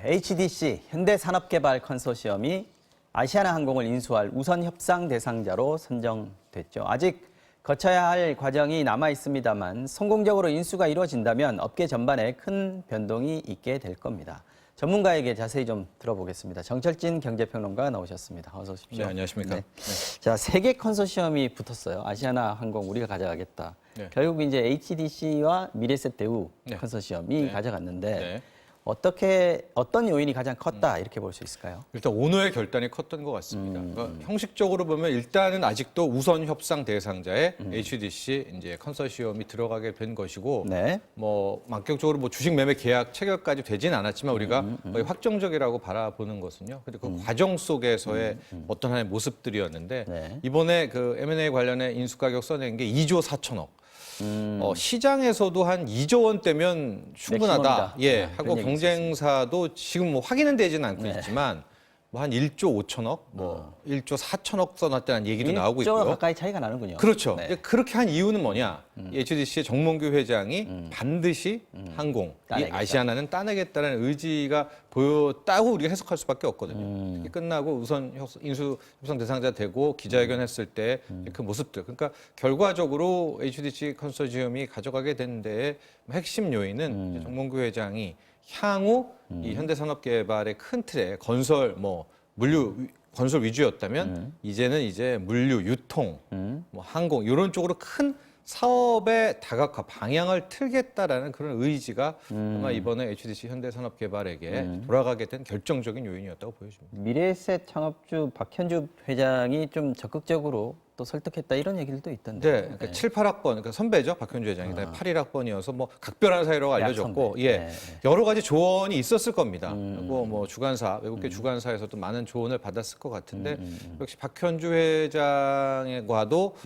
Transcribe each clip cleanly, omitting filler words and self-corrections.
HDC 현대산업개발 컨소시엄이 아시아나항공을 인수할 우선 협상 대상자로 선정됐죠. 아직 거쳐야 할 과정이 남아 있습니다만 성공적으로 인수가 이루어진다면 업계 전반에 큰 변동이 있게 될 겁니다. 전문가에게 자세히 좀 들어보겠습니다. 정철진 경제평론가 나오셨습니다. 어서 오십시오. 네, 안녕하십니까. 네. 자, 세 개 컨소시엄이 붙었어요. 아시아나항공 우리가 가져가겠다. 네. 결국 이제 HDC와 미래셋대우 네. 컨소시엄이 네. 가져갔는데 네. 어떤 요인이 가장 컸다 이렇게 볼 수 있을까요? 일단 오너의 결단이 컸던 것 같습니다. 그러니까 형식적으로 보면 일단은 아직도 우선 협상 대상자에 HDC 이제 컨소시엄이 들어가게 된 것이고, 네. 뭐 만격적으로 뭐 주식 매매 계약 체결까지 되진 않았지만 우리가 거의 확정적이라고 바라보는 것은요. 근데 그 과정 속에서의 어떤 하나의 모습들이었는데 네. 이번에 그 M&A 관련해 인수 가격 써낸 게 2조 4천억. 시장에서도 한 2조 원대면 충분하다. 맥시멈이다. 예, 네, 하고 그런 얘기 경쟁사도 지금 뭐 확인은 되지는 않고 네. 있지만 뭐 한 1조 5천억, 뭐 1조 4천억 써놨다는 얘기도 나오고 1조 있고요. 가까이 차이가 나는군요. 그렇죠. 네. 이제 그렇게 한 이유는 뭐냐? HDC의 정몽규 회장이 반드시 항공, 이 따내겠다. 아시아나는 따내겠다는 의지가 보였다고 우리가 해석할 수밖에 없거든요. 이게 끝나고 우선 인수 협상 대상자 되고 기자회견 했을 때 그 모습들. 그러니까 결과적으로 HDC 컨소시엄이 가져가게 된 데의 핵심 요인은 이제 정몽규 회장이 향후 이 현대산업개발의 큰 틀에 건설 건설 위주였다면 이제는 이제 물류, 유통, 뭐 항공 이런 쪽으로 큰 사업의 다각화 방향을 틀겠다라는 그런 의지가 아마 이번에 HDC 현대산업개발에게 돌아가게 된 결정적인 요인이었다고 보여집니다. 미래셋 창업주 박현주 회장이 좀 적극적으로 또 설득했다 이런 얘기들도 있던데. 네, 그러니까 7, 8학번, 그러니까 선배죠 박현주 회장이. 8, 1학번이어서 뭐 각별한 사이라고 알려졌고, 선배. 예, 네. 여러 가지 조언이 있었을 겁니다. 그리고 뭐 주간사, 외국계 주간사에서도 많은 조언을 받았을 것 같은데 역시 박현주 회장과도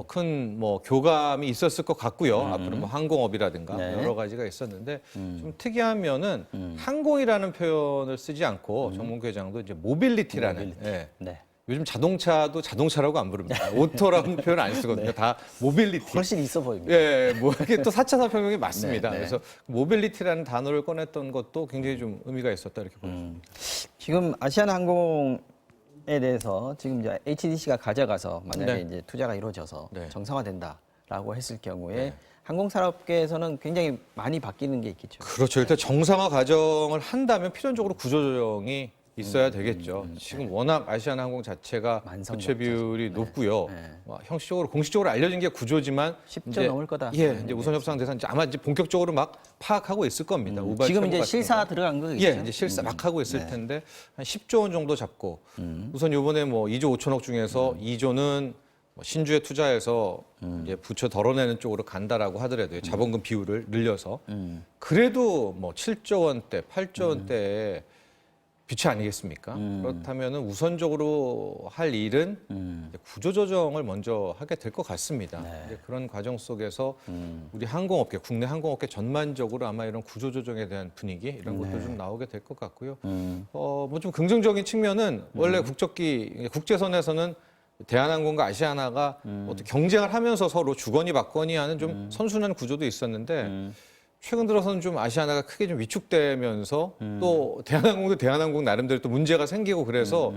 큰 뭐 교감이 있었을 것 같고요. 앞으로 뭐 항공업이라든가 네. 여러 가지가 있었는데 좀 특이한 면은 항공이라는 표현을 쓰지 않고 정몽규 회장도 이제 모빌리티라는. 예. 네. 요즘 자동차도 자동차라고 안 부릅니다. 오토라는 표현 안 쓰거든요. 다 모빌리티. 훨씬 있어 보입니다. 예, 뭐 이게 또 4차 산업혁명이 맞습니다. 네, 네. 그래서 모빌리티라는 단어를 꺼냈던 것도 굉장히 좀 의미가 있었다 이렇게 보입니다. 지금 아시아나항공에 대해서 지금 이제 HDC가 가져가서 만약에 네. 이제 투자가 이루어져서 네. 정상화된다라고 했을 경우에 네. 항공산업계에서는 굉장히 많이 바뀌는 게 있겠죠. 그렇죠. 일단 정상화 과정을 한다면 필연적으로 구조조정이 있어야 되겠죠. 지금 워낙 아시아나항공 자체가 만성 부채 비율이 높고요. 네. 형식적으로 공식적으로 알려진 게 구조지만 10조 넘을 거다. 예, 이제 우선 협상 대상 아마 이제 본격적으로 막 파악하고 있을 겁니다. 우발 지금 채무 이제 같은 실사 거. 들어간 거겠죠. 예, 이제 실사 막 하고 있을 텐데 한 10조 원 정도 잡고 우선 이번에 뭐 2조 5천억 중에서 2조는 뭐 신주에 투자해서 이제 부채 덜어내는 쪽으로 간다라고 하더라도 자본금 비율을 늘려서 그래도 뭐 7조 원대, 8조 원대의 비치 아니겠습니까? 그렇다면은 우선적으로 할 일은 이제 구조조정을 먼저 하게 될 것 같습니다. 이제 그런 과정 속에서 우리 항공업계, 국내 항공업계 전반적으로 아마 이런 구조조정에 대한 분위기 이런 것도 좀 나오게 될 것 같고요. 뭐 좀 긍정적인 측면은 원래 국제선에서는 대한항공과 아시아나가 어떤 경쟁을 하면서 서로 주거니 받거니 하는 좀 선순환 구조도 있었는데 최근 들어서는 좀 아시아나가 크게 좀 위축되면서 또 대한항공도 대한항공 나름대로 또 문제가 생기고 그래서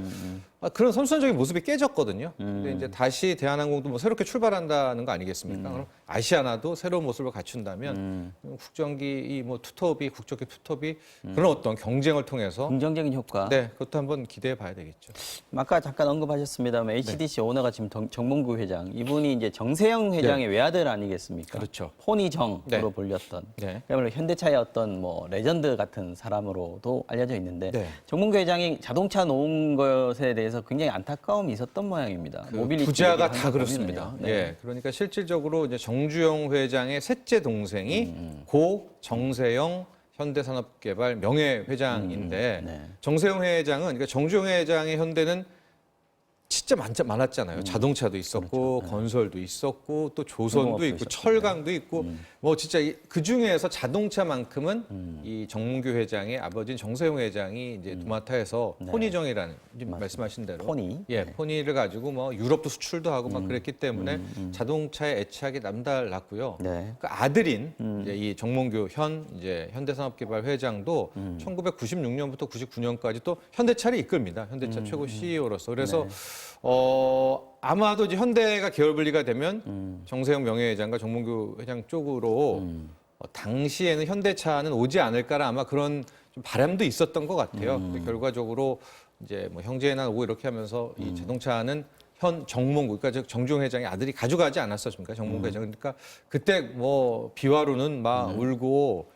그런 선순환적인 모습이 깨졌거든요. 근데 이제 다시 대한항공도 뭐 새롭게 출발한다는 거 아니겠습니까? 그럼 아시아나도 새로운 모습을 갖춘다면 국정기 이 뭐 투톱이 국적기 투톱이 그런 어떤 경쟁을 통해서 긍정적인 효과. 네, 그것도 한번 기대해 봐야 되겠죠. 아까 잠깐 언급하셨습니다만 HDC 오너가 지금 정몽규 회장, 이분이 이제 정세영 회장의 외아들 아니겠습니까? 그렇죠. 포니정으로 네. 불렸던. 네. 그야말로 현대차의 어떤 뭐 레전드 같은 사람으로도 알려져 있는데 네. 정몽규 회장이 자동차 놓은 것에 대해서 굉장히 안타까움이 있었던 모양입니다. 모빌리티 부자가 얘기를 다 하는 거 그렇습니다. 보면은요. 네. 예, 그러니까 실질적으로 이제 정주영 회장의 셋째 동생이 고 정세영 현대산업개발 명예회장인데 네. 정세영 회장은 그러니까 정주영 회장의 현대는 진짜 많았잖아요. 자동차도 있었고 그렇죠. 건설도 있었고 또 조선도 중공업도 있고 있었고. 철강도 있고 뭐 진짜 그 중에서 자동차만큼은 이 정몽규 회장의 아버지인 정세용 회장이 이제 도마타에서 포니정이라는 지금 말씀하신 대로 포니. 예, 포니를 가지고 뭐 유럽도 수출도 하고 막 그랬기 때문에 자동차에 애착이 남달랐고요. 네. 그 아들인 이제 이 정몽규 이제 현대산업개발 회장도 1996년부터 99년까지 또 현대차를 이끌입니다. 현대차 최고 CEO로서. 그래서 아마도 이제 현대가 계열 분리가 되면 정세영 명예회장과 정몽규 회장 쪽으로 당시에는 현대차는 오지 않을까라 아마 그런 좀 바람도 있었던 것 같아요. 근데 결과적으로 이제 뭐 형제나 오고 이렇게 하면서 이 자동차는 현 정몽구, 그러니까 정주영 회장의 아들이 가져가지 않았었습니까? 정몽구 회장. 그러니까 그때 뭐 비화로는 막 울고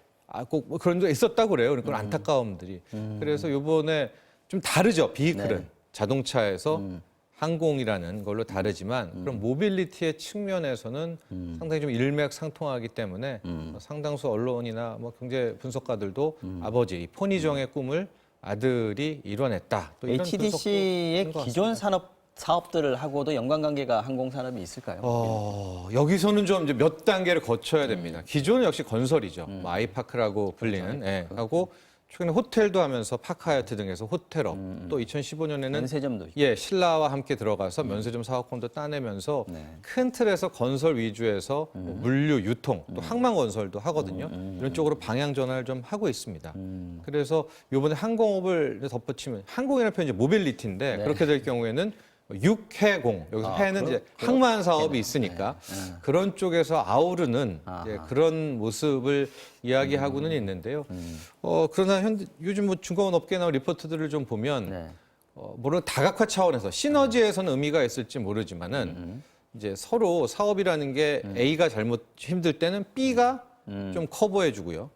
꼭 뭐 그런 적 있었다고 그래요. 그러니까 안타까움들이. 그래서 요번에 좀 다르죠. 비클은 네. 자동차에서 항공이라는 걸로 다르지만 그런 모빌리티의 측면에서는 상당히 좀 일맥상통하기 때문에 상당수 언론이나 뭐 경제 분석가들도 아버지 이 포니정의 꿈을 아들이 이뤄냈다. 또 이런 HDC의 분석도 있는 것 기존 사업들을 하고도 연관관계가 항공산업이 있을까요? 여기서는 좀 이제 몇 단계를 거쳐야 됩니다. 기존은 역시 건설이죠. 뭐 아이파크라고 불리는 예, 하고 최근에 호텔도 하면서 파크하얏트 등에서 호텔업 또 2015년에는 면세점도 있고. 예, 신라와 함께 들어가서 면세점 사업권도 따내면서 큰 틀에서 건설 위주에서 뭐 물류, 유통, 또 항만 건설도 하거든요. 이런 쪽으로 방향 전환을 좀 하고 있습니다. 그래서 이번에 항공업을 덧붙이면 항공이라는 표현이 이제 모빌리티인데 그렇게 될 경우에는 육해공 여기서 해는 이제 항만 사업이 있으니까 그런 쪽에서 아우르는 이제 그런 모습을 이야기하고는 있는데요. 그러나 요즘 뭐 중공업 업계에 나온 리포트들을 좀 보면 물론 다각화 차원에서 시너지에서는 의미가 있을지 모르지만은 이제 서로 사업이라는 게 A가 잘못 힘들 때는 B가 좀 커버해주고요.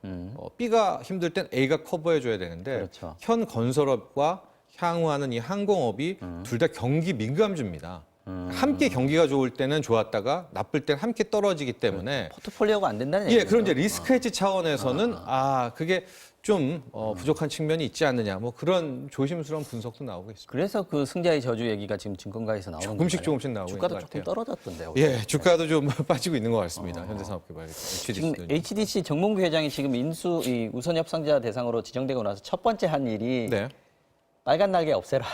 B가 힘들 땐 A가 커버해줘야 되는데 그렇죠. 현 건설업과 향후하는 이 항공업이 둘 다 경기 민감주입니다. 함께 경기가 좋을 때는 좋았다가 나쁠 때는 함께 떨어지기 때문에 포트폴리오가 안 된다는 예, 얘기죠. 그런 이제 리스크 헤지 차원에서는 그게 좀 부족한 측면이 있지 않느냐 뭐 그런 조심스러운 분석도 나오고 있습니다. 그래서 그 승자의 저주 얘기가 지금 증권가에서 나오는 조금씩 건가요? 조금씩 나오고 주가도 있는 것 조금 같아요. 떨어졌던데요. 예, 주가도 좀 빠지고 있는 것 같습니다. 현대산업개발 지금 HDC도. HDC 정몽규 회장이 지금 이 우선 협상자 대상으로 지정되고 나서 첫 번째 한 일이 네. 빨간 날개 없애라.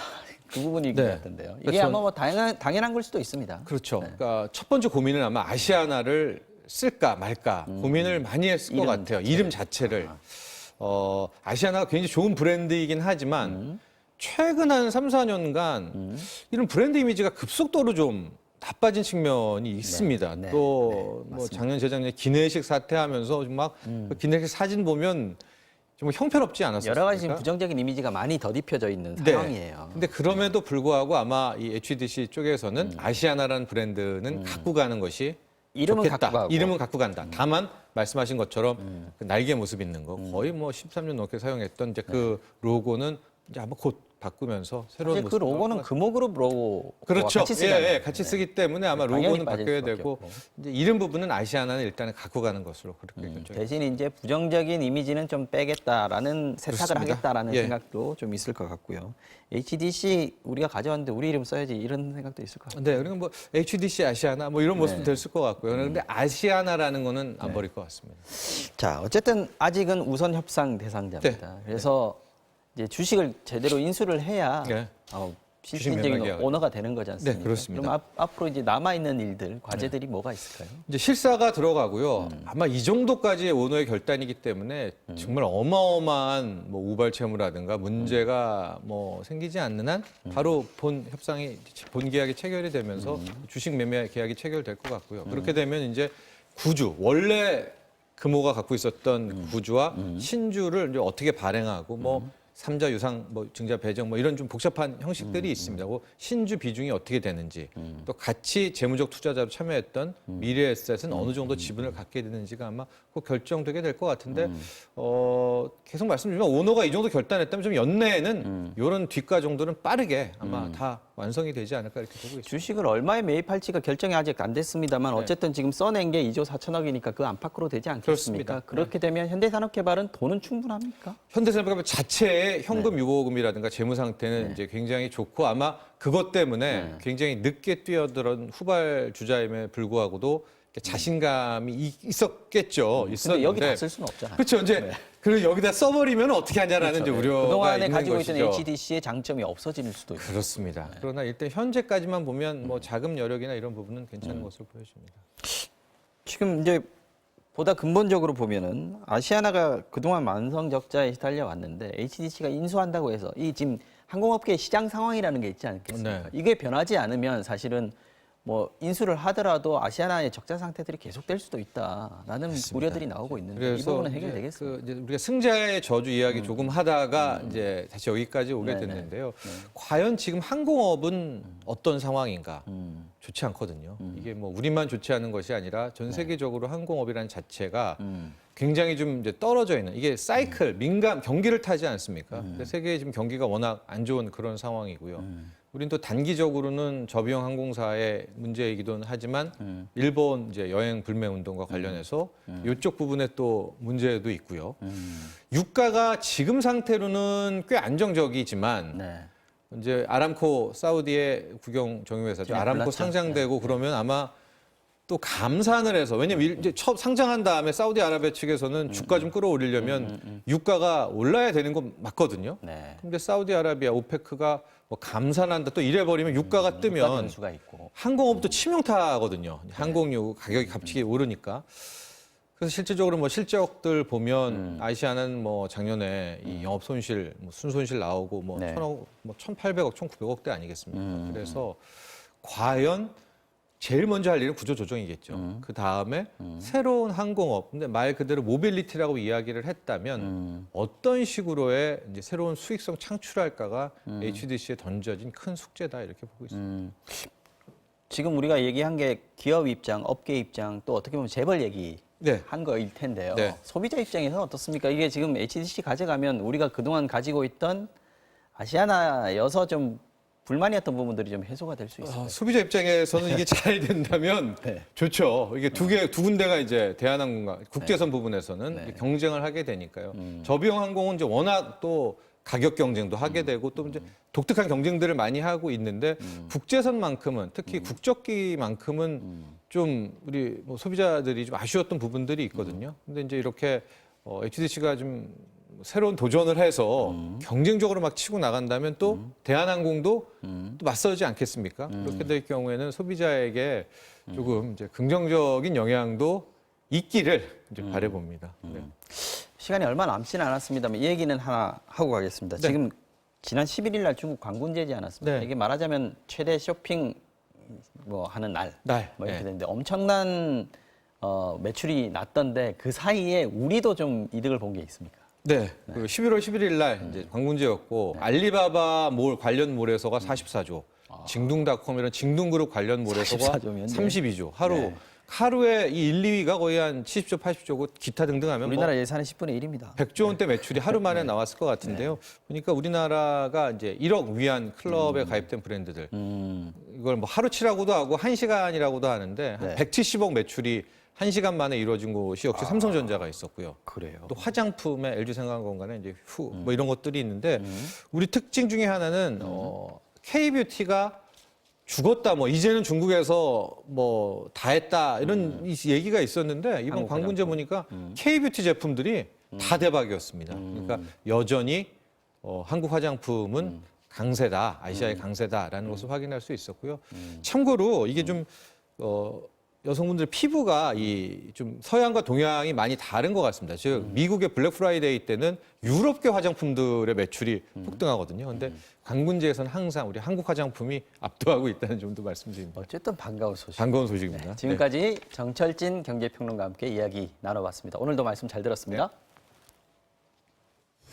그 부분인 것 네. 같은데요. 이게 그렇죠. 아마 뭐 당연한 걸 수도 있습니다. 그렇죠. 그러니까 첫 번째 고민은 아마 아시아나를 쓸까 말까 고민을 많이 했을 것 이름 같아요. 이름 자체를. 아시아나가 굉장히 좋은 브랜드이긴 하지만 최근 한 3, 4년간 이런 브랜드 이미지가 급속도로 좀 나빠진 측면이 있습니다. 네, 또 뭐 작년 재작년에 기내식 사태하면서 막 그 기내식 사진 보면 좀 형편없지 않았습니까? 여러 가지 지금 부정적인 이미지가 많이 덧입혀져 있는 상황이에요. 근데 그럼에도 불구하고 아마 이 HDC 쪽에서는 아시아나라는 브랜드는 갖고 가는 것이 이름은 좋겠다. 갖고 가고. 이름은 갖고 간다. 다만 말씀하신 것처럼 그 날개 모습 있는 거 거의 뭐 13년 넘게 사용했던 이제 그 로고는 이제 아마 곧 바꾸면서 새로운 사실 그 모습. 로고는 금호그룹 로고 그렇죠. 같이 쓰잖아요. 예, 같이 쓰기 때문에 아마 당연히 로고는 빠질 바뀌어야 수밖에 되고 없고. 이제 이름 부분은 아시아나는 일단은 갖고 가는 것으로 그렇게 결정했습니다. 대신 이제 부정적인 이미지는 좀 빼겠다라는 세탁을 그렇습니다. 하겠다라는 예. 생각도 좀 있을 것 같고요. HDC 우리가 가져왔는데 우리 이름 써야지 이런 생각도 있을 것 같아요. 네, 그리고 뭐 HDC 아시아나 뭐 이런 모습도 네. 됐을 것 같고요. 그런데 아시아나라는 거는 안 버릴 것 같습니다. 자, 어쨌든 아직은 우선 협상 대상자입니다. 네. 그래서 이제 주식을 제대로 인수를 해야 네. 실질적인 매매계약을. 오너가 되는 거지 않습니까? 네, 그렇습니다. 그럼 앞으로 이제 남아 있는 일들, 과제들이 뭐가 있을까요? 이제 실사가 들어가고요. 아마 이 정도까지의 오너의 결단이기 때문에 정말 어마어마한 뭐 우발 채무라든가 문제가 뭐 생기지 않는 한 바로 본 협상이 본 계약이 체결이 되면서 주식 매매 계약이 체결될 것 같고요. 그렇게 되면 이제 구주 원래 금호가 갖고 있었던 구주와 신주를 이제 어떻게 발행하고 뭐 삼자 유상, 뭐 증자 배정, 뭐 이런 좀 복잡한 형식들이 있습니다. 그 신주 비중이 어떻게 되는지, 또 같이 재무적 투자자로 참여했던 미래에셋은 어느 정도 지분을 갖게 되는지가 아마 꼭 결정되게 될 것 같은데, 계속 말씀드리면 오너가 이 정도 결단했다면 좀 연내에는 이런 뒷과 정도는 빠르게 아마 다 완성이 되지 않을까 이렇게 보고 있습니다. 주식을 얼마에 매입할지가 결정이 아직 안 됐습니다만 네. 어쨌든 지금 써낸 게 2조 4천억이니까 그 안팎으로 되지 않겠습니까? 그렇습니다. 그렇게 되면 현대산업개발은 돈은 충분합니까? 현대산업개발 자체의 현금 유보금이라든가 재무 상태는 이제 굉장히 좋고 아마 그것 때문에 굉장히 늦게 뛰어들은 후발 주자임에 불구하고도 자신감이 있었겠죠. 근데 있었는데 여기 다 쓸 수는 없잖아요. 그렇죠. 이제 그리고 여기다 써버리면 어떻게 하냐라는 이제 우려가 그동안에 있는 가지고 것이죠. 있던 HDC의 장점이 없어질 수도 있고. 그렇습니다. 그러나 일단 현재까지만 보면 뭐 자금 여력이나 이런 부분은 괜찮은 것으로 보여집니다. 지금 이제 보다 근본적으로 보면은 아시아나가 그동안 만성 적자에 시달려 왔는데 HDC가 인수한다고 해서 이 지금 항공업계의 시장 상황이라는 게 있지 않겠습니까? 네. 이게 변하지 않으면 사실은 뭐 인수를 하더라도 아시아나의 적자 상태들이 계속될 수도 있다라는 우려들이 나오고 있는데 이 부분은 해결되겠습니까? 이제 우리가 승자의 저주 이야기 조금 하다가 이제 다시 여기까지 오게 네네. 됐는데요. 과연 지금 항공업은 어떤 상황인가? 좋지 않거든요. 이게 뭐 우리만 좋지 않은 것이 아니라 전 세계적으로 항공업이라는 자체가 굉장히 좀 이제 떨어져 있는 이게 사이클 민감 경기를 타지 않습니까? 근데 세계의 지금 경기가 워낙 안 좋은 그런 상황이고요. 우린 또 단기적으로는 저비용 항공사의 문제이기도 하지만 일본 이제 여행 불매 운동과 관련해서 이쪽 부분에 또 문제도 있고요. 유가가 지금 상태로는 꽤 안정적이지만 네. 이제 아람코 사우디의 국영 정유회사죠. 네, 아람코 불났죠. 상장되고 그러면 아마 또 감산을 해서 왜냐면 이제 처음 상장한 다음에 사우디아라비아 측에서는 주가 좀 끌어올리려면 유가가 올라야 되는 건 맞거든요. 네. 근데 사우디아라비아 오페크가 뭐 감산한다 또 이래버리면 유가가 유가 뜨면 변수가 있고. 항공업도 치명타거든요. 항공유 가격이 갑자기 오르니까. 그래서 실질적으로 뭐 실적들 보면 아시아는 뭐 작년에 이 영업 손실, 뭐 순손실 나오고 뭐 네. 1,800억, 1,900억대 아니겠습니까? 그래서 과연 제일 먼저 할 일은 구조 조정이겠죠. 그 다음에 새로운 항공업, 근데 말 그대로 모빌리티라고 이야기를 했다면 어떤 식으로의 이제 새로운 수익성 창출할까가 HDC에 던져진 큰 숙제다 이렇게 보고 있습니다. 지금 우리가 얘기한 게 기업 입장, 업계 입장, 또 어떻게 보면 재벌 얘기 네. 한 거일 텐데요. 네. 소비자 입장에서는 어떻습니까? 이게 지금 HDC 가져가면 우리가 그동안 가지고 있던 아시아나여서 좀 불만이었던 부분들이 좀 해소가 될 수 있을까요? 소비자 입장에서는 이게 잘 된다면 네. 좋죠. 이게 두 군데가 이제 대한항공과 국제선 부분에서는 네. 경쟁을 하게 되니까요. 저비용 항공은 이제 워낙 또 가격 경쟁도 하게 되고 또 이제 독특한 경쟁들을 많이 하고 있는데 국제선만큼은 특히 국적기만큼은 좀 우리 뭐 소비자들이 좀 아쉬웠던 부분들이 있거든요. 근데 이제 이렇게 HDC가 좀 새로운 도전을 해서 경쟁적으로 막 치고 나간다면 또 대한항공도 또 맞서지 않겠습니까? 그렇게 될 경우에는 소비자에게 조금 이제 긍정적인 영향도 있기를 이제 바라봅니다. 네. 시간이 얼마 남지는 않았습니다만 이 얘기는 하나 하고 가겠습니다. 네. 지금 지난 11일 날 중국 광군제지 않았습니까? 네. 이게 말하자면 최대 쇼핑 뭐 하는 날. 날. 뭐 이렇게 네. 됐는데 엄청난 매출이 났던데 그 사이에 우리도 좀 이득을 본 게 있습니까? 네. 그 11월 11일 날 이제 광군제였고 알리바바 몰 관련 몰에서가 44조, 징둥닷컴 이런 징둥그룹 관련 몰에서가 44조 면, 32조. 네. 하루에 이 1, 2위가 거의 한 70조, 80조고 기타 등등 하면 우리나라 예산의 10분의 1입니다. 100조 원대 매출이 하루 만에 나왔을 것 같은데요. 그러니까 우리나라가 이제 1억 위안 클럽에 가입된 브랜드들 이걸 뭐 하루치라고도 하고 1시간이라고도 하는데 한 네. 170억 매출이 1시간 만에 이루어진 곳이 역시 삼성전자가 있었고요. 그래요. 또 화장품에 LG생활건강에 이제 뭐 이런 것들이 있는데 우리 특징 중에 하나는 K뷰티가 죽었다 뭐 이제는 중국에서 뭐 다 했다 이런 얘기가 있었는데 이번 한국 광군제 화장품. 보니까 K뷰티 제품들이 다 대박이었습니다. 그러니까 여전히 한국 화장품은 강세다, 아시아의 강세다라는 것을 확인할 수 있었고요. 참고로 이게 좀 여성분들 피부가 이 좀 서양과 동양이 많이 다른 것 같습니다. 즉 미국의 블랙 프라이데이 때는 유럽계 화장품들의 매출이 폭등하거든요. 근데 광군제에서는 항상 우리 한국 화장품이 압도하고 있다는 점도 말씀드립니다. 어쨌든 반가운 소식. 반가운 소식입니다. 지금까지 정철진 경제평론가와 함께 이야기 나눠봤습니다. 오늘도 말씀 잘 들었습니다.